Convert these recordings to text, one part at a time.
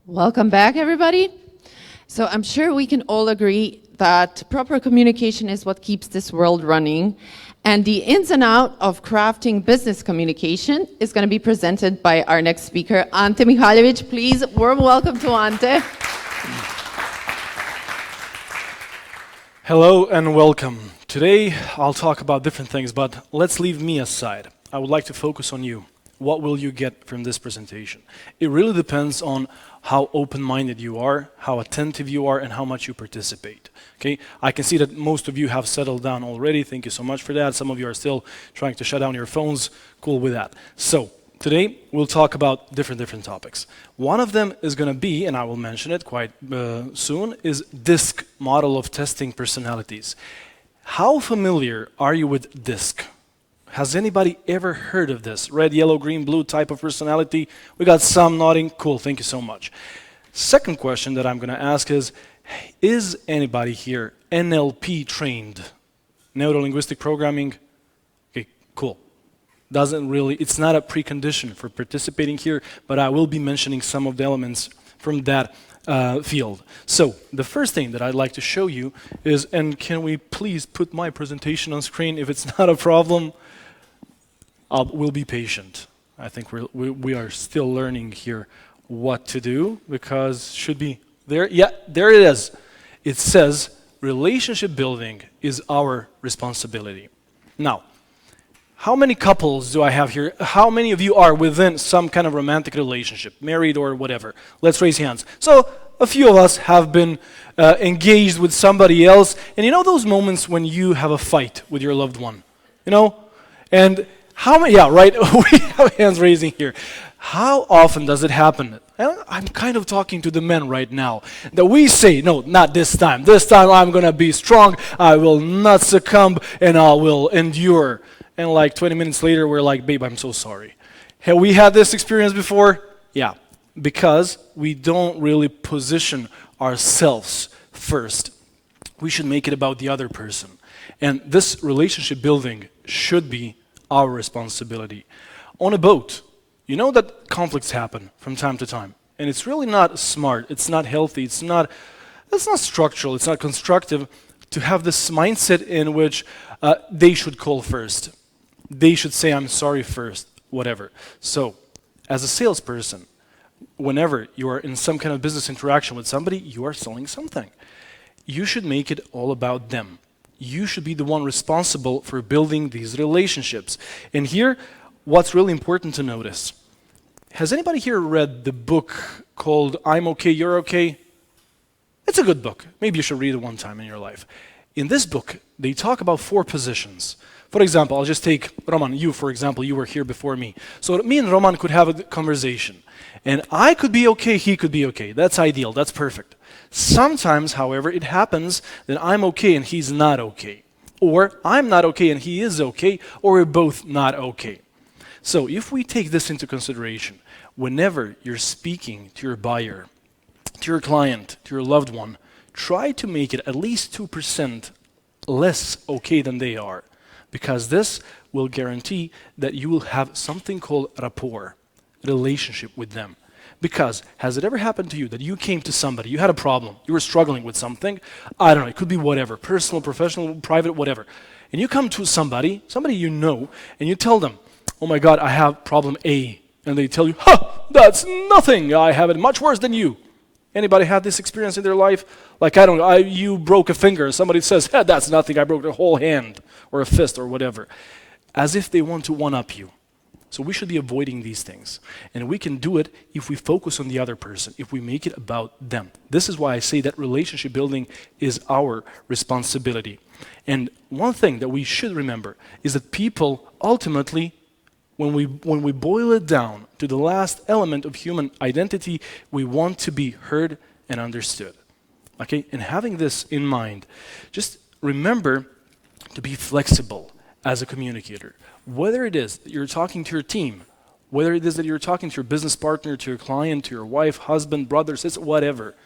Welcome back, everybody. So I'm sure we can all agree that proper communication is what keeps this world running. And the ins and out of crafting business communication is going to be presented by our next speaker, Ante Mihaljević. Please, warm welcome to Ante. Hello and welcome. Today I'll talk about different things, but let's leave me aside. I would like to focus on you. What will you get from this presentation? It really depends on how open-minded you are, how attentive you are, and how much you participate. Okay? I can see that most of you have settled down already. Thank you so much for that. Some of you are still trying to shut down your phones. Cool with that. So today we'll talk about different topics. One of them is going to be, and I will mention it quite soon, is DISC, model of testing personalities. How familiar are you with DISC? Has anybody ever heard of this? Red, yellow, green, blue type of personality? We got some nodding. Cool, thank you so much. Second question that I'm going to ask is anybody here NLP trained? Neuro-linguistic programming? Okay, cool. It's not a precondition for participating here, but I will be mentioning some of the elements from that field. So the first thing that I'd like to show you is, and can we please put my presentation on screen if it's not a problem? We'll be patient. I think we are still learning here what to do, because should be there. Yeah, there it is. It says relationship building is our responsibility. Now, how many couples do I have here? How many of you are within some kind of romantic relationship, married or whatever? Let's raise hands. So a few of us have been engaged with somebody else, and you know those moments when you have a fight with your loved one, you know? And how many, yeah, right, we have hands raising here. How often does it happen? I'm kind of talking to the men right now, that we say, no, not this time. This time I'm going to be strong, I will not succumb, and I will endure. And like 20 minutes later, we're like, babe, I'm so sorry. Have we had this experience before? Yeah, because we don't really position ourselves first. We should make it about the other person. And this relationship building should be our responsibility. On a boat, you know that conflicts happen from time to time. And it's really not smart, it's not healthy, it's not structural, it's not constructive to have this mindset in which they should call first. They should say, I'm sorry first, whatever. So, as a salesperson, whenever you are in some kind of business interaction with somebody, you are selling something. You should make it all about them. You should be the one responsible for building these relationships. And here, what's really important to notice. Has anybody here read the book called I'm Okay, You're Okay? It's a good book. Maybe you should read it one time in your life. In this book, they talk about 4 positions. For example, I'll just take Roman, you for example, you were here before me. So me and Roman could have a conversation. And I could be okay, he could be okay. That's ideal, that's perfect. Sometimes, however, it happens that I'm okay and he's not okay. Or I'm not okay and he is okay, or we're both not okay. So if we take this into consideration, whenever you're speaking to your buyer, to your client, to your loved one, try to make it at least 2% less okay than they are. Because this will guarantee that you will have something called rapport, relationship with them. Because has it ever happened to you that you came to somebody, you had a problem, you were struggling with something, I don't know, it could be whatever, personal, professional, private, whatever. And you come to somebody you know, and you tell them, oh my God, I have problem A. And they tell you, that's nothing, I have it much worse than you. Anybody had this experience in their life? Like, I don't know, you broke a finger, somebody says, that's nothing, I broke a whole hand, or a fist, or whatever. As if they want to one-up you. So we should be avoiding these things. And we can do it if we focus on the other person, if we make it about them. This is why I say that relationship building is our responsibility. And one thing that we should remember is that people ultimately, when we boil it down to the last element of human identity, we want to be heard and understood. Okay? And having this in mind, just remember to be flexible as a communicator. Whether it is that you're talking to your team, whether it is that you're talking to your business partner, to your client, to your wife, husband, brother, sister, whatever,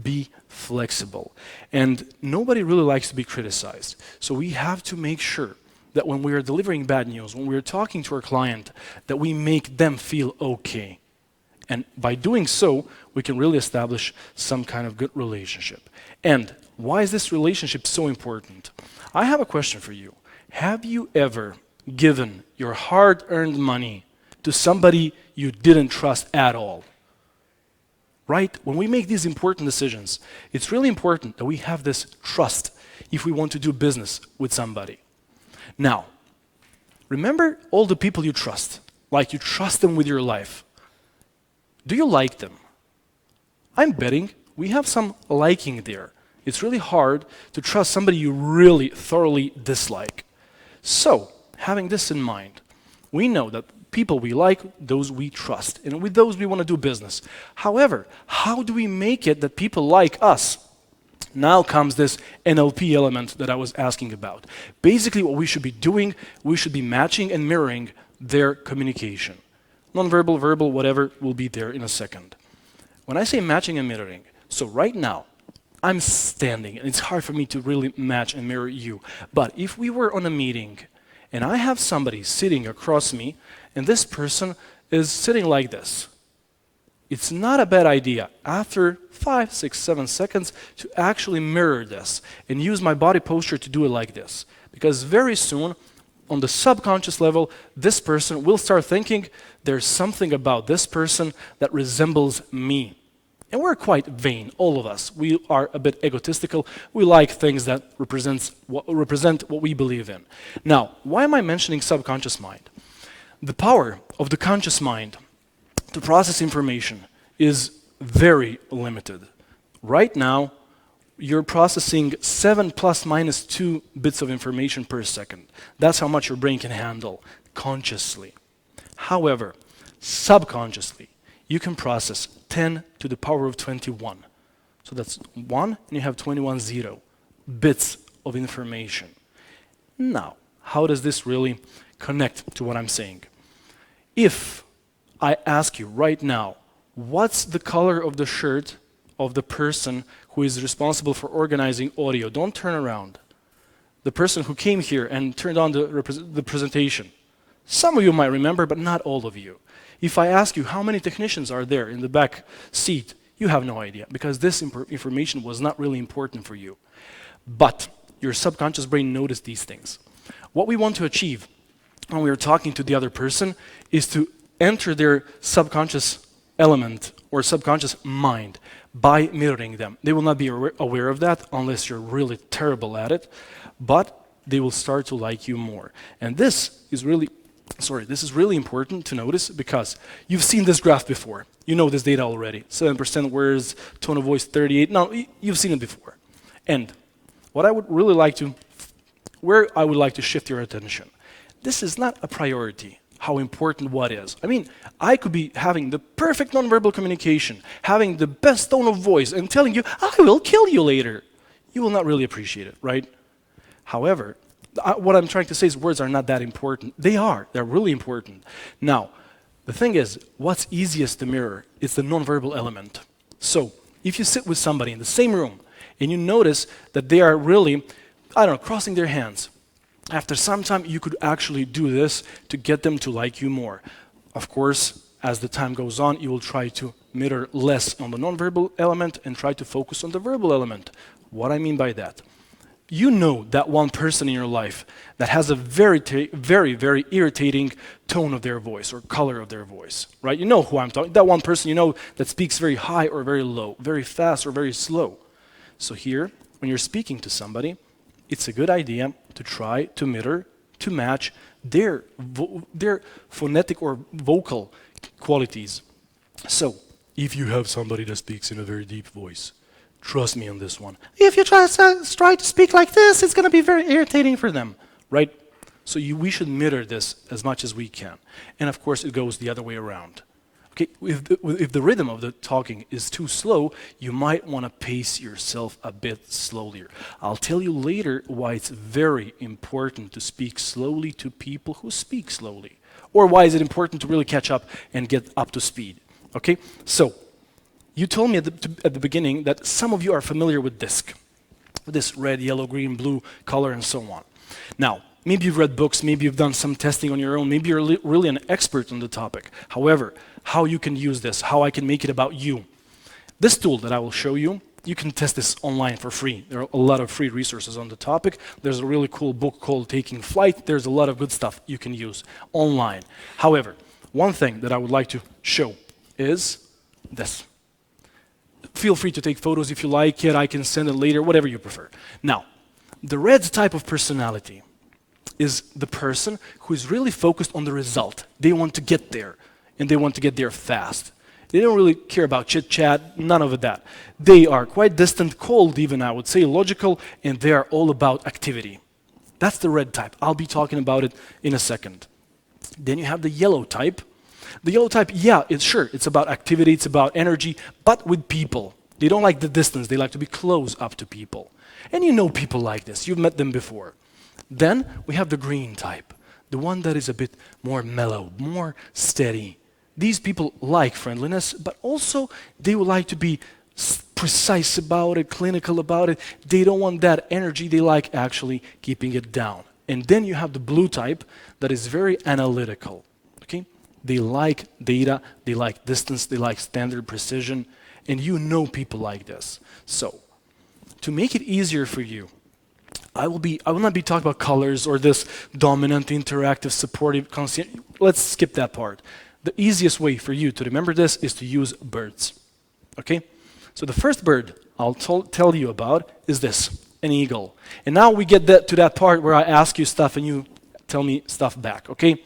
be flexible. And nobody really likes to be criticized. So we have to make sure that when we are delivering bad news, when we're talking to our client, that we make them feel okay. And by doing so, we can really establish some kind of good relationship. And why is this relationship so important? I have a question for you. Have you ever given your hard-earned money to somebody you didn't trust at all? Right? When we make these important decisions, it's really important that we have this trust if we want to do business with somebody. Now, remember all the people you trust, like you trust them with your life. Do you like them? I'm betting we have some liking there. It's really hard to trust somebody you really thoroughly dislike. So, having this in mind, we know that people we like, those we trust, and with those we want to do business. However, how do we make it that people like us? Now comes this NLP element that I was asking about. Basically, what we should be doing, we should be matching and mirroring their communication. Non-verbal, verbal, whatever will be there in a second. When I say matching and mirroring, so right now, I'm standing, and it's hard for me to really match and mirror you. But if we were on a meeting, and I have somebody sitting across me, and this person is sitting like this, it's not a bad idea, after 5, 6, 7 seconds, to actually mirror this and use my body posture to do it like this. Because very soon, on the subconscious level, this person will start thinking there's something about this person that resembles me. And we're quite vain, all of us. We are a bit egotistical. We like things that represent what we believe in. Now, why am I mentioning subconscious mind? The power of the conscious mind to process information is very limited. Right now, you're processing 7 ± 2 bits of information per second. That's how much your brain can handle consciously. However, subconsciously, you can process 10 to the power of 21. So that's 1, and you have 21 bits of information. Now, how does this really connect to what I'm saying? If I ask you right now, what's the color of the shirt of the person who is responsible for organizing audio? Don't turn around. The person who came here and turned on the presentation. Some of you might remember, but not all of you. If I ask you how many technicians are there in the back seat, you have no idea, because this information was not really important for you. But your subconscious brain noticed these things. What we want to achieve when we are talking to the other person is to enter their subconscious element or subconscious mind by mirroring them. They will not be aware of that unless you're really terrible at it, but they will start to like you more. And this is really important to notice, because you've seen this graph before. You know this data already. 7% words, tone of voice 38. No, you've seen it before. And what I would really like to, where I would like to shift your attention, this is not a priority, how important what is. I mean, I could be having the perfect nonverbal communication, having the best tone of voice, and telling you, I will kill you later. You will not really appreciate it, right? However, what I'm trying to say is words are not that important. They are. They're really important. Now, the thing is, what's easiest to mirror is the nonverbal element. So, if you sit with somebody in the same room and you notice that they are really, crossing their hands, after some time you could actually do this to get them to like you more. Of course, as the time goes on, you will try to mirror less on the nonverbal element and try to focus on the verbal element. What I mean by that? You know that one person in your life that has a very, very irritating tone of their voice or color of their voice, right? You know who I'm talking. That one person you know that speaks very high or very low, very fast or very slow. So here, when you're speaking to somebody, it's a good idea to try to mirror, to match their phonetic or vocal qualities. So, if you have somebody that speaks in a very deep voice, trust me on this one. If you try to speak like this, it's going to be very irritating for them, right? So we should mirror this as much as we can. And of course, it goes the other way around. Okay, if the rhythm of the talking is too slow, you might want to pace yourself a bit slower. I'll tell you later why it's very important to speak slowly to people who speak slowly. Or why is it important to really catch up and get up to speed. Okay, so you told me at the beginning that some of you are familiar with DISC, with this red, yellow, green, blue color, and so on. Now, maybe you've read books, maybe you've done some testing on your own, maybe you're really an expert on the topic. However, how you can use this, how I can make it about you. This tool that I will show you, you can test this online for free. There are a lot of free resources on the topic. There's a really cool book called Taking Flight. There's a lot of good stuff you can use online. However, one thing that I would like to show is this. Feel free to take photos if you like it. I can send it later, whatever you prefer. Now, the red type of personality is the person who is really focused on the result. They want to get there, and they want to get there fast. They don't really care about chit-chat, none of that. They are quite distant, cold even, I would say, logical, and they are all about activity. That's the red type. I'll be talking about it in a second. Then you have the yellow type. The yellow type, yeah, it's about activity, it's about energy, but with people. They don't like the distance, they like to be close up to people. And you know people like this, you've met them before. Then we have the green type, the one that is a bit more mellow, more steady. These people like friendliness, but also they would like to be precise about it, clinical about it. They don't want that energy, they like actually keeping it down. And then you have the blue type that is very analytical. Okay? They like data, they like distance, they like standard precision, and you know people like this. So, to make it easier for you, I will not be talking about colors or this dominant, interactive, supportive, constant. Let's skip that part. The easiest way for you to remember this is to use birds. Okay? So the first bird I'll tell you about is this, an eagle. And now we get to that part where I ask you stuff and you tell me stuff back, okay?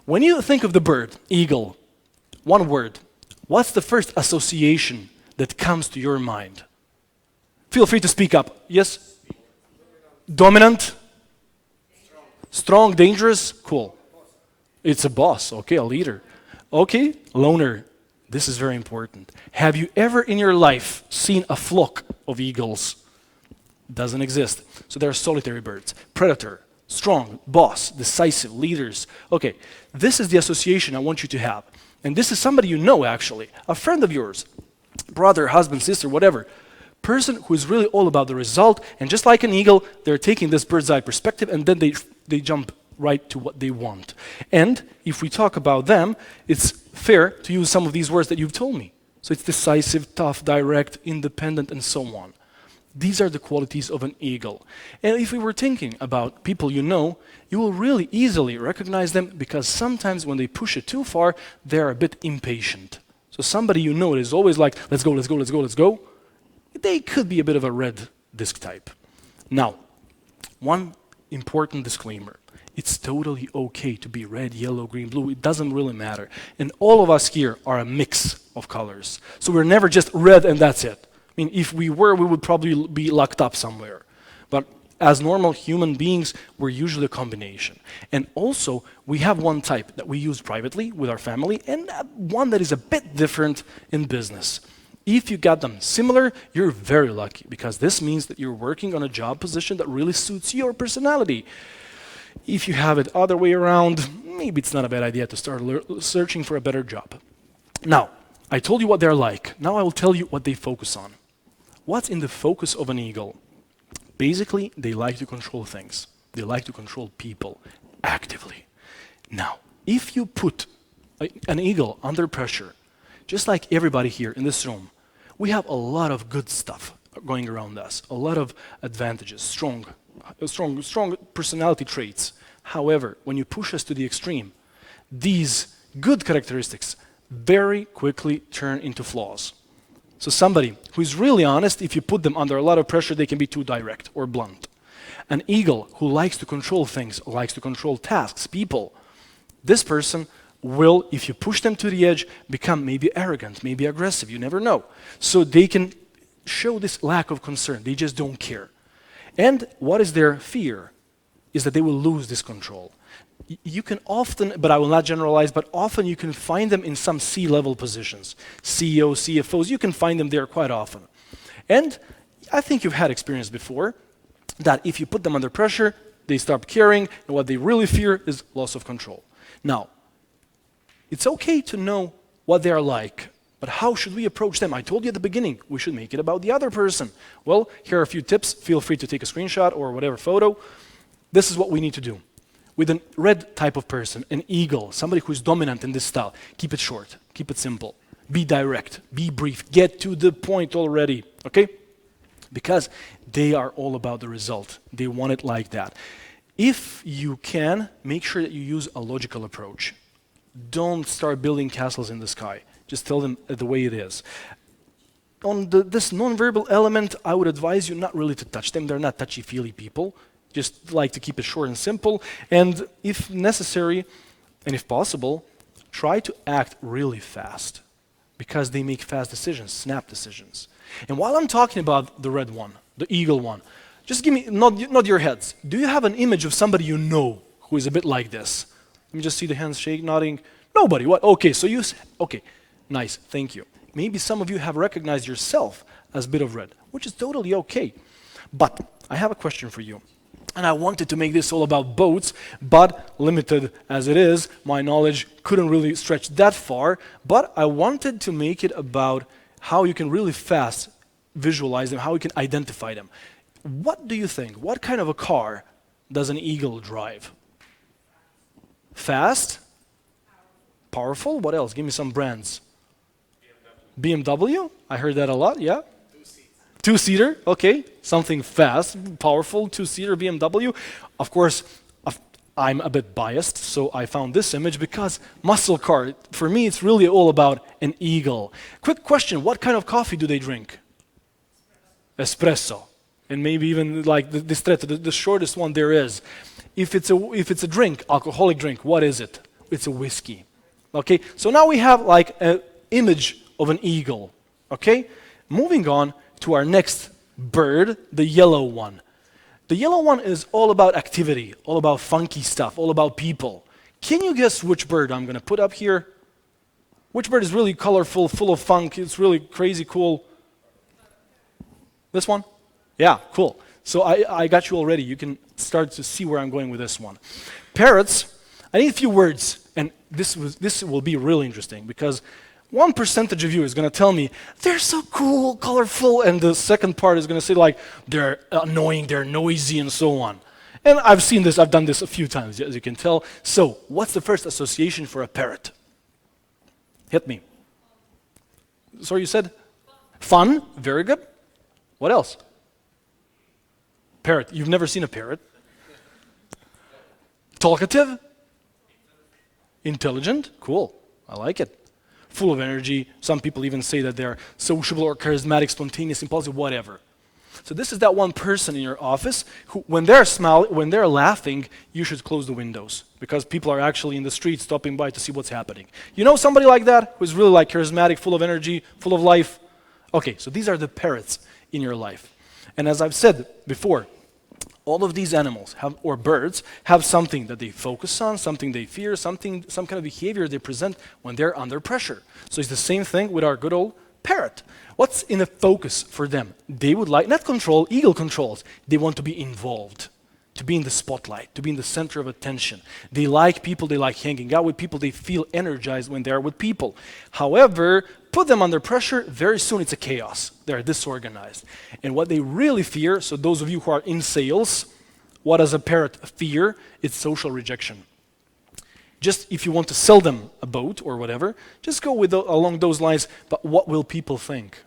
When you think of the bird, eagle, one word, what's the first association that comes to your mind? Feel free to speak up. Yes? Dominant? Strong, dangerous? Cool. It's a boss, okay, a leader. Okay, loner. This is very important. Have you ever in your life seen a flock of eagles? Doesn't exist. So they're solitary birds. Predator, strong, boss, decisive, leaders. Okay, this is the association I want you to have. And this is somebody you know actually, a friend of yours, brother, husband, sister, whatever. Person who is really all about the result, and just like an eagle, they're taking this bird's eye perspective and then they jump right to what they want. And if we talk about them, it's fair to use some of these words that you've told me. So it's decisive, tough, direct, independent, and so on. These are the qualities of an eagle. And if we were thinking about people you know, you will really easily recognize them because sometimes when they push it too far, they're a bit impatient. So somebody you know is always like, let's go, let's go, let's go, let's go. They could be a bit of a red disc type. Now, one important disclaimer. It's totally okay to be red, yellow, green, blue. It doesn't really matter. And all of us here are a mix of colors. So we're never just red and that's it. I mean, if we were, we would probably be locked up somewhere. But as normal human beings, we're usually a combination. And also, we have one type that we use privately with our family and one that is a bit different in business. If you got them similar, you're very lucky because this means that you're working on a job position that really suits your personality. If you have it other way around, maybe it's not a bad idea to start searching for a better job. Now, I told you what they're like. Now I will tell you what they focus on. What's in the focus of an eagle? Basically, they like to control things. They like to control people actively. Now, if you put an eagle under pressure, just like everybody here in this room, we have a lot of good stuff going around us, a lot of advantages, strong personality traits. However, when you push us to the extreme, these good characteristics very quickly turn into flaws. So somebody who is really honest, if you put them under a lot of pressure, they can be too direct or blunt. An eagle who likes to control things, likes to control tasks, people, this person will, if you push them to the edge, become maybe arrogant, maybe aggressive, you never know. So they can show this lack of concern, they just don't care. And what is their fear? Is that they will lose this control. You can often, but I will not generalize, but often you can find them in some C-level positions. CEOs, CFOs, you can find them there quite often. And I think you've had experience before that if you put them under pressure, they stop caring, and what they really fear is loss of control. Now, it's okay to know what they are like, but how should we approach them? I told you at the beginning, we should make it about the other person. Well, here are a few tips. Feel free to take a screenshot or whatever photo. This is what we need to do. With a red type of person, an eagle, somebody who is dominant in this style, keep it short, keep it simple, be direct, be brief, get to the point already, okay? Because they are all about the result. They want it like that. If you can, make sure that you use a logical approach. Don't start building castles in the sky. Just tell them the way it is. On this non-verbal element, I would advise you not really to touch them. They're not touchy-feely people. Just like to keep it short and simple. And if necessary, and if possible, try to act really fast. Because they make fast decisions, snap decisions. And while I'm talking about the red one, the eagle one, just give me, nod your heads. Do you have an image of somebody you know who is a bit like this? Let me just see the hands shake, nodding. Nobody, what? Okay, so okay, nice, thank you. Maybe some of you have recognized yourself as a bit of red, which is totally okay. But I have a question for you. And I wanted to make this all about boats, but limited as it is, my knowledge couldn't really stretch that far. But I wanted to make it about how you can really fast visualize them, how you can identify them. What do you think? What kind of a car does an eagle drive? Fast? Powerful? What else? Give me some brands. BMW? I heard that a lot, yeah? Two-seater, okay. Something fast, powerful, two-seater BMW. Of course, I'm a bit biased, so I found this image because muscle car, for me, it's really all about an eagle. Quick question, what kind of coffee do they drink? Espresso. And maybe even like the shortest one there is. If it's a drink, alcoholic drink, what is it? It's a whiskey. Okay, so now we have like an image of an eagle. Okay, moving on to our next bird, the yellow one. The yellow one is all about activity, all about funky stuff, all about people. Can you guess which bird I'm going to put up here? Which bird is really colorful, full of funk, it's really crazy cool? This one? Yeah, cool. So I got you already. You can start to see where I'm going with this one. Parrots, I need a few words, and this will be really interesting because 1% of you is going to tell me, they're so cool, colorful, and the second part is going to say like, they're annoying, they're noisy, and so on. And I've seen this, I've done this a few times, as you can tell. So, what's the first association for a parrot? Hit me. Sorry, you said? Fun, very good. What else? Parrot, you've never seen a parrot? Talkative? Intelligent? Cool, I like it. Full of energy. Some people even say that they're sociable or charismatic, spontaneous, impulsive, whatever. So this is that one person in your office who, when they're laughing, you should close the windows because people are actually in the street stopping by to see what's happening. You know somebody like that who's really like charismatic, full of energy, full of life? Okay, so these are the parrots in your life. And as I've said before, all of these animals or birds have something that they focus on, something they fear, some kind of behavior they present when they're under pressure. So it's the same thing with our good old parrot. What's in the focus for them? They would like, not control, eagle controls. They want to be involved, to be in the spotlight, to be in the center of attention. They like people, they like hanging out with people, they feel energized when they're with people. However, put them under pressure, very soon it's a chaos. They're disorganized. And what they really fear, so those of you who are in sales, what does a parrot fear? It's social rejection. Just if you want to sell them a boat or whatever, just go with along those lines, but what will people think?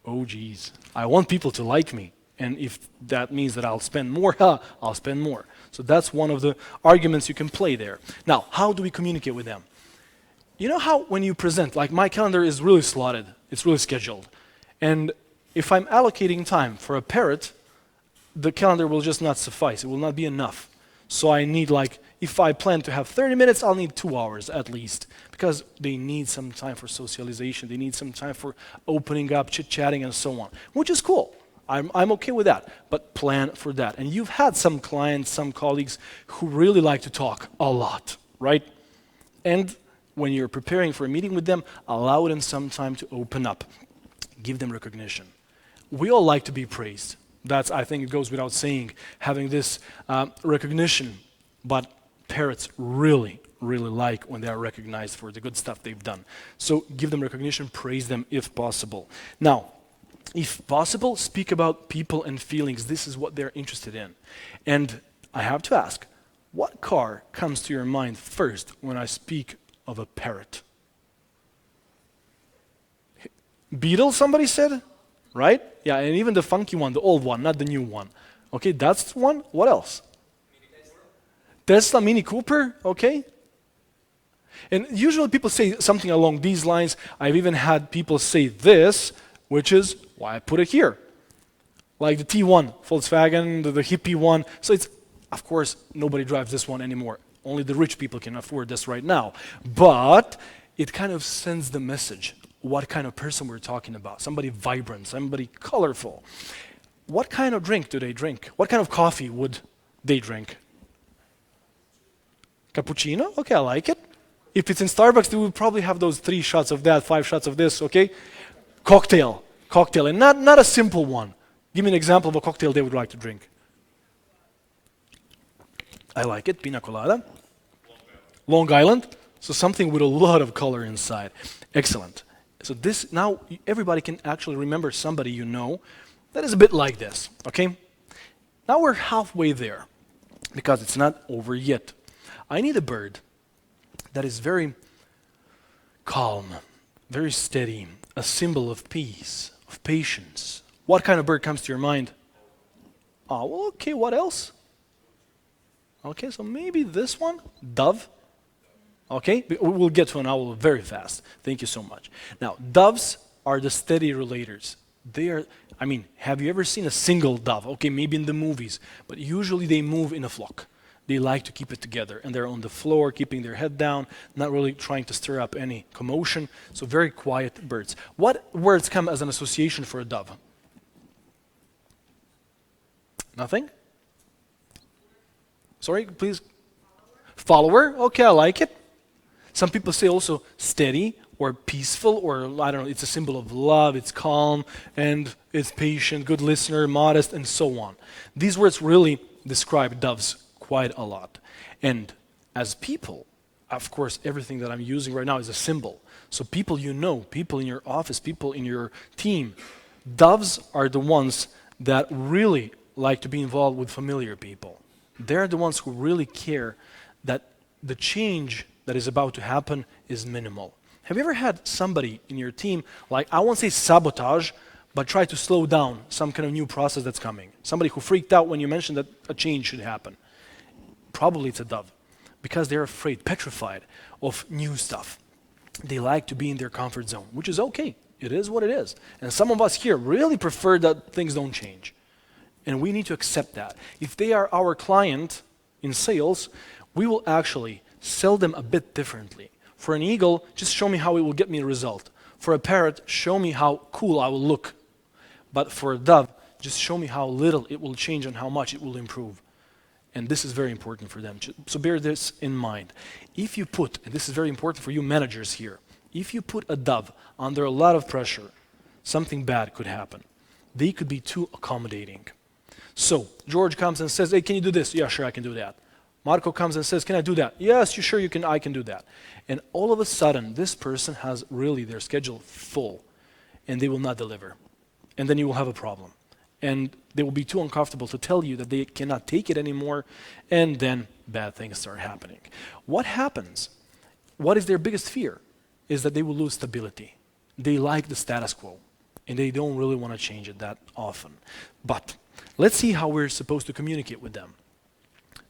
Oh geez, I want people to like me. And if that means that I'll spend more, I'll spend more. So that's one of the arguments you can play there. Now, how do we communicate with them? You know how when you present, like my calendar is really slotted, it's really scheduled. And if I'm allocating time for a parrot, the calendar will just not suffice. It will not be enough. So I need like, if I plan to have 30 minutes, I'll need 2 hours at least. Because they need some time for socialization. They need some time for opening up, chit-chatting, and so on. Which is cool. I'm okay with that. But plan for that. And you've had some clients, some colleagues who really like to talk a lot, right? And when you're preparing for a meeting with them, allow them some time to open up. Give them recognition. We all like to be praised. That's, I think it goes without saying, having this recognition. But parrots really like when they are recognized for the good stuff they've done. So give them recognition, praise them if possible. Now, if possible, speak about people and feelings. This is what they're interested in. And I have to ask, what car comes to your mind first when I speak of a parrot? Beetle, somebody said? Right? Yeah, and even the funky one, the old one, not the new one. Okay, that's one. What else? Tesla, Mini Cooper, okay? And usually people say something along these lines. I've even had people say this, which is why I put it here. Like the T1, Volkswagen, the hippie one. So it's, of course, nobody drives this one anymore. Only the rich people can afford this right now. But it kind of sends the message what kind of person we're talking about. Somebody vibrant, somebody colorful. What kind of drink do they drink? What kind of coffee would they drink? Cappuccino? Okay, I like it. If it's in Starbucks, they would probably have those 3 shots of that, 5 shots of this, okay? Cocktail, and not a simple one. Give me an example of a cocktail they would like to drink. I like it, pina colada. Long Island. So something with a lot of color inside. Excellent. So this, now everybody can actually remember somebody you know that is a bit like this, okay? Now we're halfway there because it's not over yet. I need a bird that is very calm, very steady, a symbol of peace, of patience. What kind of bird comes to your mind? Oh, well, okay, what else? Okay, so maybe this one, dove. Okay, we'll get to an owl very fast. Thank you so much. Now, doves are the steady relators. They are, I mean, have you ever seen a single dove? Okay, maybe in the movies, but usually they move in a flock. They like to keep it together, and they're on the floor, keeping their head down, not really trying to stir up any commotion. So very quiet birds. What words come as an association for a dove? Nothing? Sorry, please. Follower. Okay, I like it. Some people say also steady or peaceful, or I don't know, it's a symbol of love, it's calm, and it's patient, good listener, modest, and so on. These words really describe doves quite a lot. And as people, of course, everything that I'm using right now is a symbol. So people you know, people in your office, people in your team, doves are the ones that really like to be involved with familiar people. They're the ones who really care that the change that is about to happen is minimal. Have you ever had somebody in your team, like, I won't say sabotage, but try to slow down some kind of new process that's coming? Somebody who freaked out when you mentioned that a change should happen. Probably it's a dove, because they're afraid, petrified of new stuff. They like to be in their comfort zone, which is okay. It is what it is. And some of us here really prefer that things don't change. And we need to accept that. If they are our client in sales, we will actually sell them a bit differently. For an eagle, just show me how it will get me a result. For a parrot, show me how cool I will look. But for a dove, just show me how little it will change and how much it will improve. And this is very important for them. So bear this in mind. If you put, and this is very important for you managers here, if you put a dove under a lot of pressure, something bad could happen. They could be too accommodating. So George comes and says, hey, can you do this? Yeah, sure, I can do that. Marco comes and says, can I do that? Yes, you sure you can, I can do that. And all of a sudden, this person has really their schedule full, and they will not deliver. And then you will have a problem. And they will be too uncomfortable to tell you that they cannot take it anymore, and then bad things start happening. What happens? What is their biggest fear? Is that they will lose stability. They like the status quo, and they don't really want to change it that often. But let's see how we're supposed to communicate with them.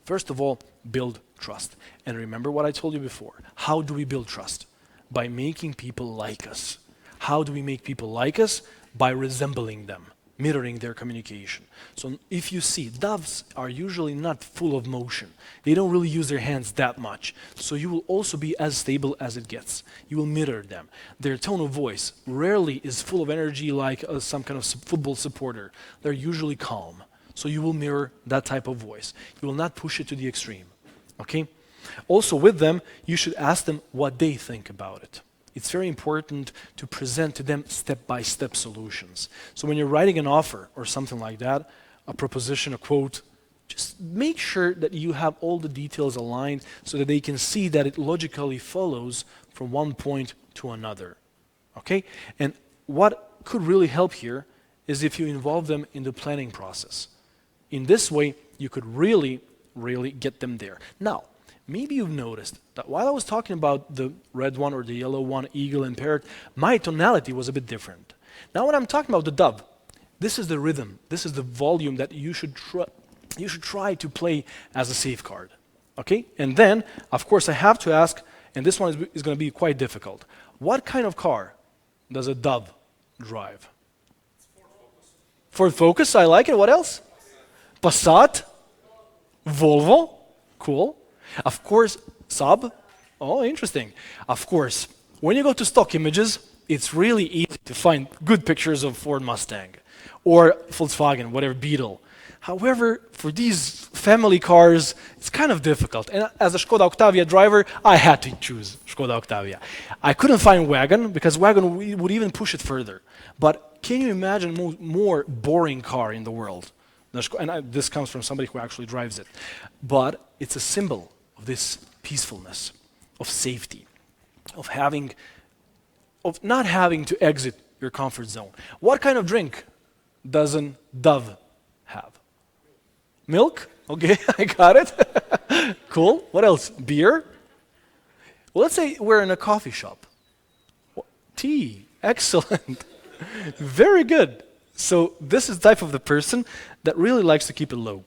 First of all, build trust. And remember what I told you before. How do we build trust? By making people like us. How do we make people like us? By resembling them, mirroring their communication. So if you see, doves are usually not full of motion. They don't really use their hands that much. So you will also be as stable as it gets. You will mirror them. Their tone of voice rarely is full of energy like some kind of football supporter. They're usually calm. So you will mirror that type of voice. You will not push it to the extreme. Okay? Also with them, you should ask them what they think about it. It's very important to present to them step-by-step solutions. So when you're writing an offer or something like that, a proposition, a quote, just make sure that you have all the details aligned so that they can see that it logically follows from one point to another. Okay? And what could really help here is if you involve them in the planning process. In this way, you could really really get them there. Now, maybe you've noticed that while I was talking about the red one or the yellow one, eagle and parrot, my tonality was a bit different. Now when I'm talking about the dove, this is the rhythm, this is the volume that you should try to play as a safeguard. Okay? And then, of course, I have to ask, and this one is going to be quite difficult. What kind of car does a dove drive? Ford Focus, I like it. What else? Passat? Volvo? Cool. Of course, Saab? Oh, interesting. Of course, when you go to stock images, it's really easy to find good pictures of Ford Mustang or Volkswagen, whatever, Beetle. However, for these family cars, it's kind of difficult. And as a Skoda Octavia driver, I had to choose Skoda Octavia. I couldn't find Wagon because Wagon would even push it further. But can you imagine more boring car in the world? And this comes from somebody who actually drives it. But it's a symbol of this peacefulness, of safety, of not having to exit your comfort zone. What kind of drink does a dove have? Milk? Okay, I got it. Cool. What else? Beer? Well, let's say we're in a coffee shop. Tea. Excellent. Very good. So this is the type of the person that really likes to keep it low.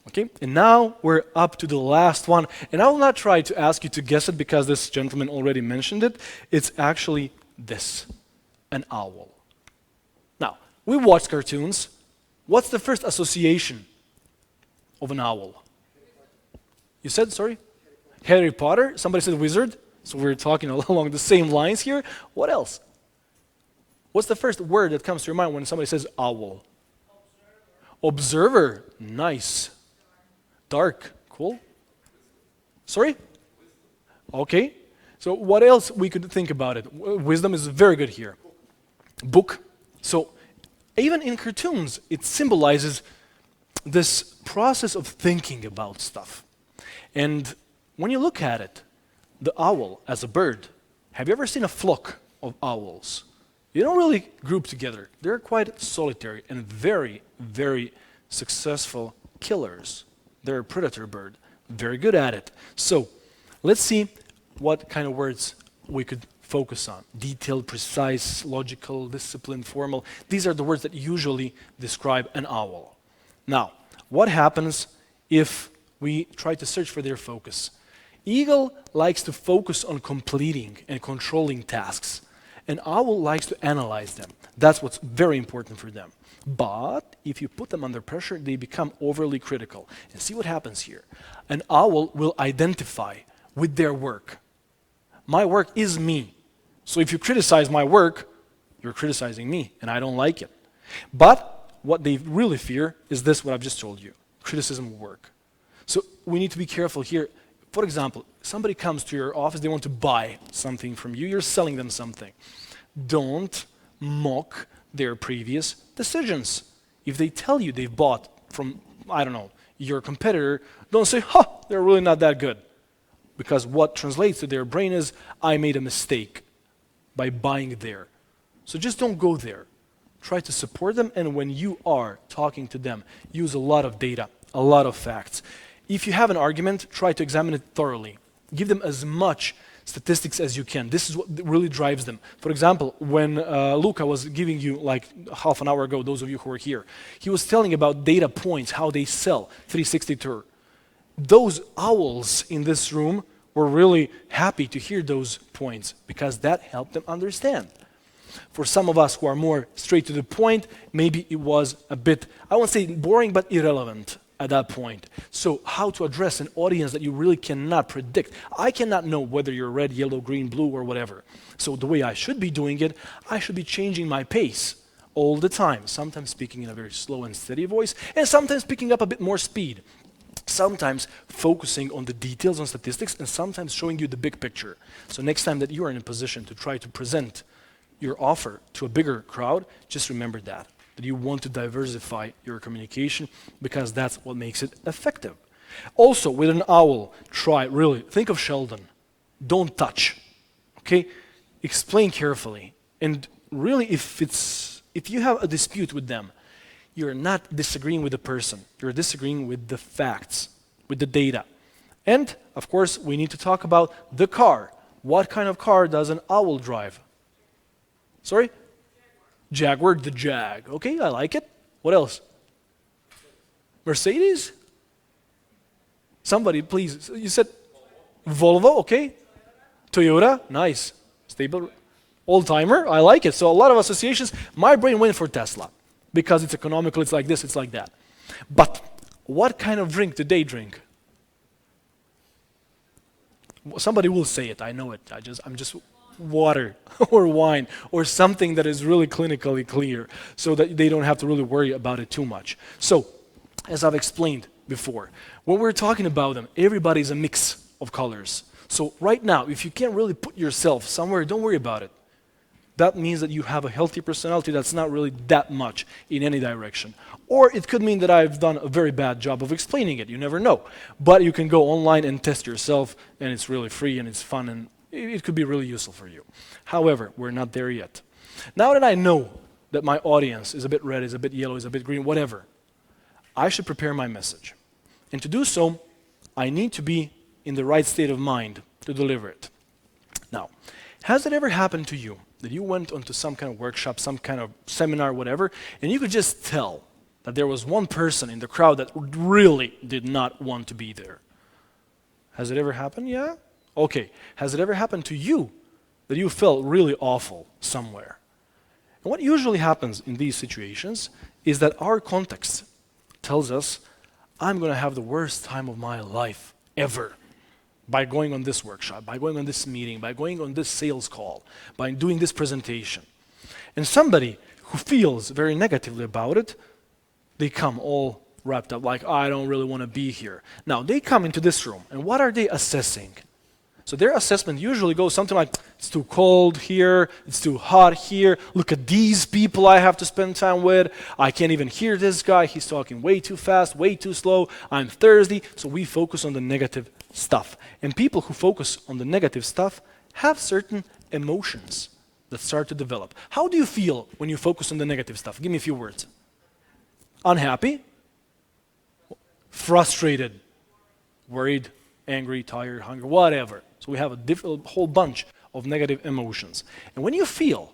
Okay? And now we're up to the last one. And I will not try to ask you to guess it because this gentleman already mentioned it. It's actually this, an owl. Now, we watch cartoons. What's the first association of an owl? You said, sorry? Harry Potter? Somebody said wizard? So we're talking along the same lines here. What else? What's the first word that comes to your mind when somebody says owl? Observer. Nice. Dark. Cool. Sorry? Okay. So what else we could think about it? Wisdom is very good here. Book. So even in cartoons, it symbolizes this process of thinking about stuff. And when you look at it, the owl as a bird, have you ever seen a flock of owls? They don't really group together. They're quite solitary and very, very successful killers. They're a predator bird, very good at it. So let's see what kind of words we could focus on. Detailed, precise, logical, disciplined, formal. These are the words that usually describe an owl. Now, what happens if we try to search for their focus? Eagle likes to focus on completing and controlling tasks. An owl likes to analyze them. That's what's very important for them. But if you put them under pressure, they become overly critical. And see what happens here. An owl will identify with their work. My work is me. So if you criticize my work, you're criticizing me, and I don't like it. But what they really fear is this, what I've just told you, criticism of work. So we need to be careful here. For example, somebody comes to your office, they want to buy something from you, you're selling them something. Don't mock their previous decisions. If they tell you they've bought from, I don't know, your competitor, don't say, they're really not that good. Because what translates to their brain is, I made a mistake by buying there. So just don't go there. Try to support them, and when you are talking to them, use a lot of data, a lot of facts. If you have an argument, try to examine it thoroughly. Give them as much statistics as you can. This is what really drives them. For example, when Luca was giving you like half an hour ago, those of you who were here, he was telling about data points, how they sell 360 tour. Those owls in this room were really happy to hear those points because that helped them understand. For some of us who are more straight to the point, maybe it was a bit, I won't say boring, but irrelevant at that point. So how to address an audience that you really cannot predict. I cannot know whether you're red, yellow, green, blue, or whatever. So the way I should be doing it, I should be changing my pace all the time. Sometimes speaking in a very slow and steady voice, and sometimes picking up a bit more speed. Sometimes focusing on the details, on statistics, and sometimes showing you the big picture. So next time that you are in a position to try to present your offer to a bigger crowd, just remember that you want to diversify your communication because that's what makes it effective. Also, with an owl, think of Sheldon. Don't touch, okay? Explain carefully. And really, if you have a dispute with them, you're not disagreeing with the person, you're disagreeing with the facts. with the data. And, of course, we need to talk about the car. What kind of car does an owl drive? Sorry? Jaguar, the Jag. Okay, I like it. What else? Mercedes? Somebody, please. You said Volvo, okay. Toyota, nice. Stable. Old-timer, I like it. So a lot of associations. My brain went for Tesla because it's economical, it's like this, it's like that. But what kind of drink do they drink? Somebody will say it, I know it. I'm just water or wine or something that is really clinically clear so that they don't have to really worry about it too much. So, as I've explained before, when we're talking about them, everybody's a mix of colors. So right now, if you can't really put yourself somewhere, don't worry about it. That means that you have a healthy personality that's not really that much in any direction. Or it could mean that I've done a very bad job of explaining it. You never know. But you can go online and test yourself, and it's really free and it's fun, and it could be really useful for you. However, we're not there yet. Now that I know that my audience is a bit red, is a bit yellow, is a bit green, whatever, I should prepare my message. And to do so, I need to be in the right state of mind to deliver it. Now, has it ever happened to you that you went onto some kind of workshop, some kind of seminar, whatever, and you could just tell that there was one person in the crowd that really did not want to be there? Has it ever happened? Yeah? Okay. Has it ever happened to you that you felt really awful somewhere? And what usually happens in these situations is that our context tells us, I'm going to have the worst time of my life ever by going on this workshop, by going on this meeting, by going on this sales call, by doing this presentation. And somebody who feels very negatively about it, they come all wrapped up like, I don't really want to be here. Now, they come into this room, and what are they assessing? So their assessment usually goes something like, it's too cold here, it's too hot here, look at these people I have to spend time with, I can't even hear this guy, he's talking way too fast, way too slow, I'm thirsty. So we focus on the negative stuff. And people who focus on the negative stuff have certain emotions that start to develop. How do you feel when you focus on the negative stuff? Give me a few words. Unhappy, frustrated, worried, angry, tired, hungry, whatever. So we have a whole bunch of negative emotions. And when you feel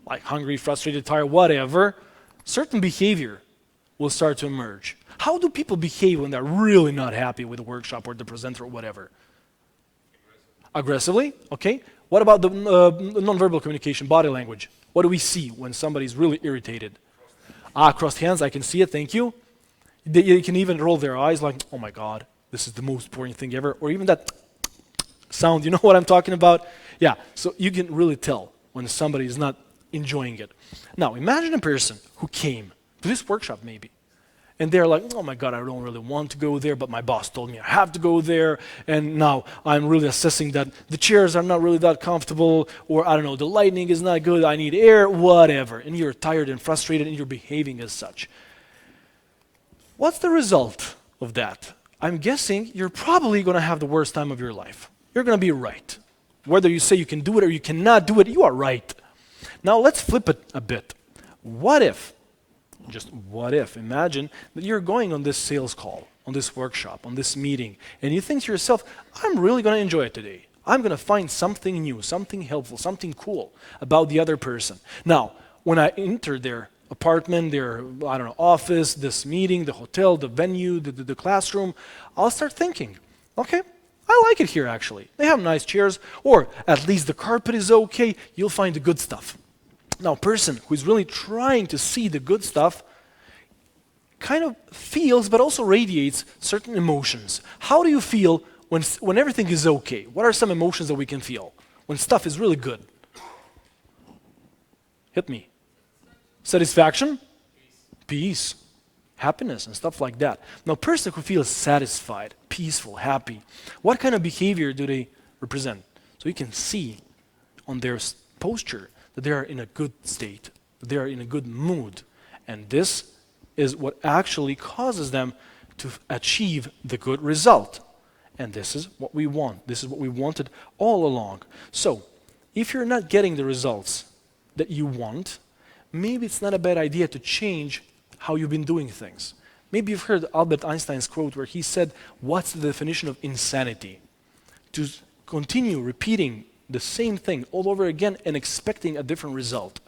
like hungry, frustrated, tired, whatever, certain behavior will start to emerge. How do people behave when they're really not happy with the workshop or the presenter or whatever? Aggressively, okay. What about the nonverbal communication, body language? What do we see when somebody's really irritated? Crossed hands, I can see it, thank you. They can even roll their eyes like, oh my God, this is the most boring thing ever. Or even that sound, you know what I'm talking about? Yeah, so you can really tell when somebody is not enjoying it. Now, imagine a person who came to this workshop maybe, and they're like, oh my God, I don't really want to go there, but my boss told me I have to go there, and now I'm really assessing that the chairs are not really that comfortable, or I don't know, the lighting is not good, I need air, whatever, and you're tired and frustrated and you're behaving as such. What's the result of that? I'm guessing you're probably going to have the worst time of your life. You're going to be right. Whether you say you can do it or you cannot do it, you are right. Now let's flip it a bit. What if, just what if, imagine that you're going on this sales call, on this workshop, on this meeting, and you think to yourself, I'm really going to enjoy it today. I'm going to find something new, something helpful, something cool about the other person. Now, when I enter their apartment, their, I don't know, office, this meeting, the hotel, the venue, the classroom, I'll start thinking, okay, I like it here actually. They have nice chairs, or at least the carpet is okay, you'll find the good stuff. Now, a person who is really trying to see the good stuff kind of feels, but also radiates certain emotions. How do you feel when everything is okay? What are some emotions that we can feel when stuff is really good? Hit me. Satisfaction, peace, happiness, and stuff like that. Now, a person who feels satisfied, peaceful, happy, what kind of behavior do they represent? So you can see on their posture that they are in a good state, that they are in a good mood. And this is what actually causes them to achieve the good result. And this is what we want. This is what we wanted all along. So, if you're not getting the results that you want, maybe it's not a bad idea to change how you've been doing things. Maybe you've heard Albert Einstein's quote where he said, "What's the definition of insanity? To continue repeating the same thing all over again and expecting a different result."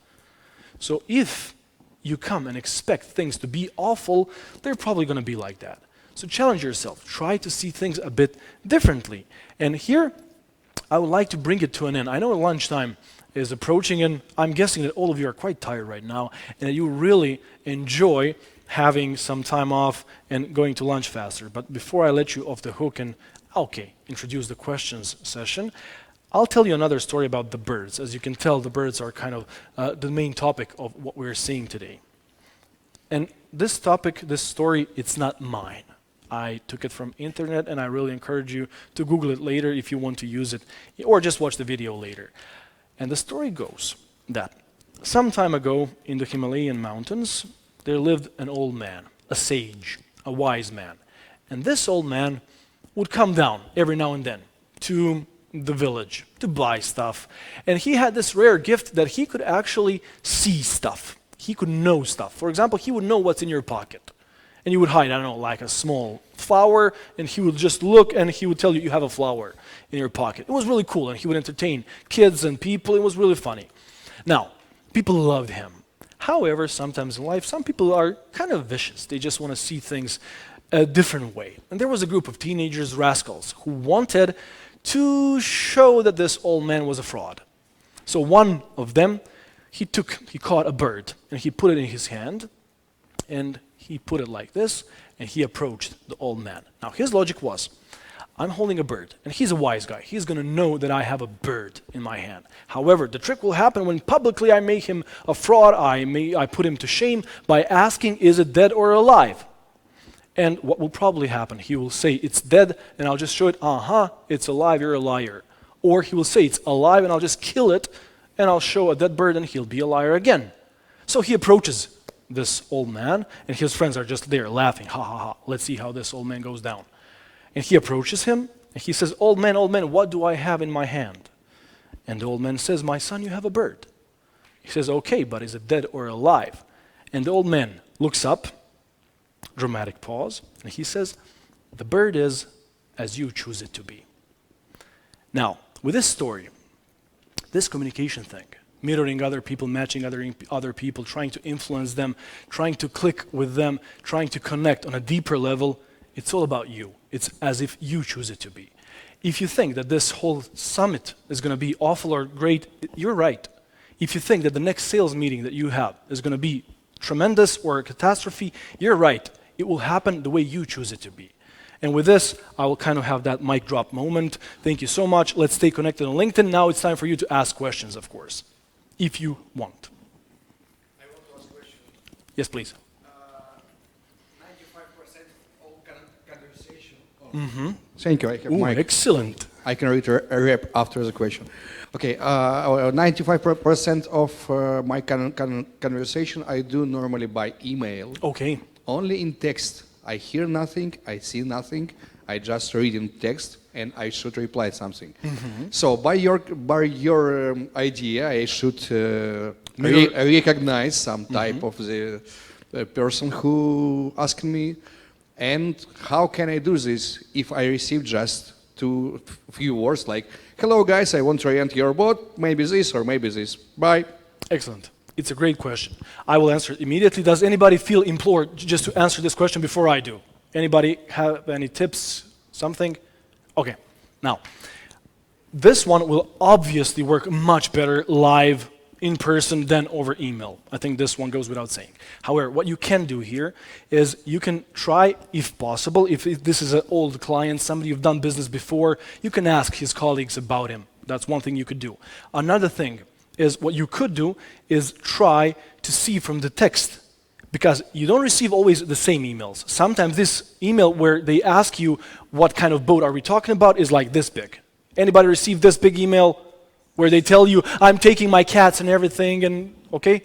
So if you come and expect things to be awful, they're probably going to be like that. So challenge yourself. Try to see things a bit differently. And here, I would like to bring it to an end. I know lunchtime is approaching, and I'm guessing that all of you are quite tired right now, and that you really enjoy having some time off and going to lunch faster. But before I let you off the hook and, introduce the questions session, I'll tell you another story about the birds. As you can tell, the birds are kind of the main topic of what we're seeing today. And this topic, this story, it's not mine. I took it from internet, and I really encourage you to Google it later if you want to use it, or just watch the video later. And the story goes that some time ago in the Himalayan mountains, there lived an old man, a sage, a wise man. And this old man would come down every now and then to the village to buy stuff. And he had this rare gift that he could actually see stuff. He could know stuff. For example, he would know what's in your pocket. And you would hide, I don't know, like a small flower, and he would just look and he would tell you have a flower in your pocket. It was really cool, and he would entertain kids and people. It was really funny. Now, people loved him. However, sometimes in life, some people are kind of vicious. They just want to see things a different way. And there was a group of teenagers, rascals, who wanted to show that this old man was a fraud. So one of them, he caught a bird, and he put it in his hand, and he put it like this, and he approached the old man. Now, his logic was, I'm holding a bird, and he's a wise guy. He's going to know that I have a bird in my hand. However, the trick will happen when publicly I make him a fraud. I put him to shame by asking, is it dead or alive? And what will probably happen, he will say, it's dead, and I'll just show it, it's alive, you're a liar. Or he will say, it's alive, and I'll just kill it, and I'll show a dead bird, and he'll be a liar again. So he approaches this old man, and his friends are just there laughing, ha ha ha, let's see how this old man goes down. And he approaches him, and he says, old man, what do I have in my hand? And the old man says, my son, you have a bird. He says, okay, but is it dead or alive? And the old man looks up, dramatic pause, and he says, the bird is as you choose it to be. Now, with this story, this communication thing, mirroring other people, matching other people, trying to influence them, trying to click with them, trying to connect on a deeper level, it's all about you. It's as if you choose it to be. If you think that this whole summit is going to be awful or great, you're right. If you think that the next sales meeting that you have is going to be tremendous or a catastrophe, you're right. It will happen the way you choose it to be. And with this, I will kind of have that mic drop moment. Thank you so much. Let's stay connected on LinkedIn. Now it's time for you to ask questions, of course, if you want. I want to ask a question. Yes, please. 95% of all conversation. Thank you. I have Ooh, mic. excellent. I can read a rap after the question. Okay, 95% of my conversation I do normally by email. Okay. Only in text. I hear nothing, I see nothing. I just read in text, and I should reply something. So by your idea, I should recognize some type of the person who asked me. And how can I do this if I receive just few words like, hello guys, I want to rent your boat, maybe this or maybe this. Bye. Excellent. It's a great question. I will answer it immediately. Does anybody feel implored just to answer this question before I do? Anybody have any tips, something? Okay. Now, this one will obviously work much better live in person than over email. I think this one goes without saying. However, what you can do here is you can try, if possible, if this is an old client, somebody you've done business before, you can ask his colleagues about him. That's one thing you could do. Another thing is what you could do is try to see from the text, because you don't receive always the same emails. Sometimes this email where they ask you what kind of boat are we talking about is like this big. Anybody receive this big email where they tell you, I'm taking my cats and everything, and okay?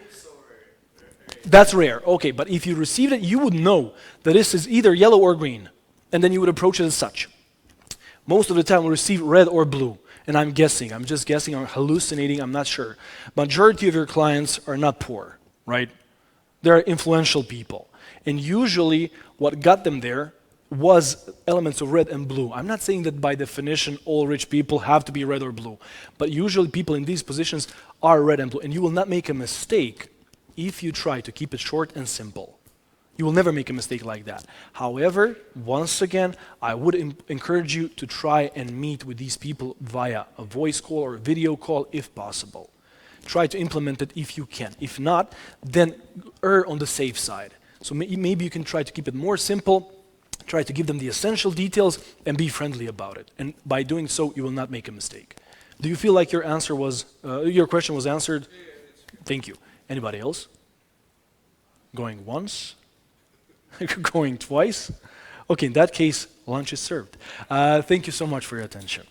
That's rare. Okay, but if you received it, you would know that this is either yellow or green, and then you would approach it as such. Most of the time we receive red or blue. And I'm just guessing, I'm hallucinating, I'm not sure. Majority of your clients are not poor, right? They're influential people. And usually what got them there was elements of red and blue. I'm not saying that by definition all rich people have to be red or blue, but usually people in these positions are red and blue, and you will not make a mistake if you try to keep it short and simple. You will never make a mistake like that. However, once again, I would encourage you to try and meet with these people via a voice call or a video call if possible. Try to implement it if you can. If not, then err on the safe side. So maybe you can try to keep it more simple, try to give them the essential details, and be friendly about it. And by doing so, you will not make a mistake. Do you feel like your answer was, your question was answered? Thank you. Anybody else? Going once? Going twice? Okay, in that case, lunch is served. Thank you so much for your attention.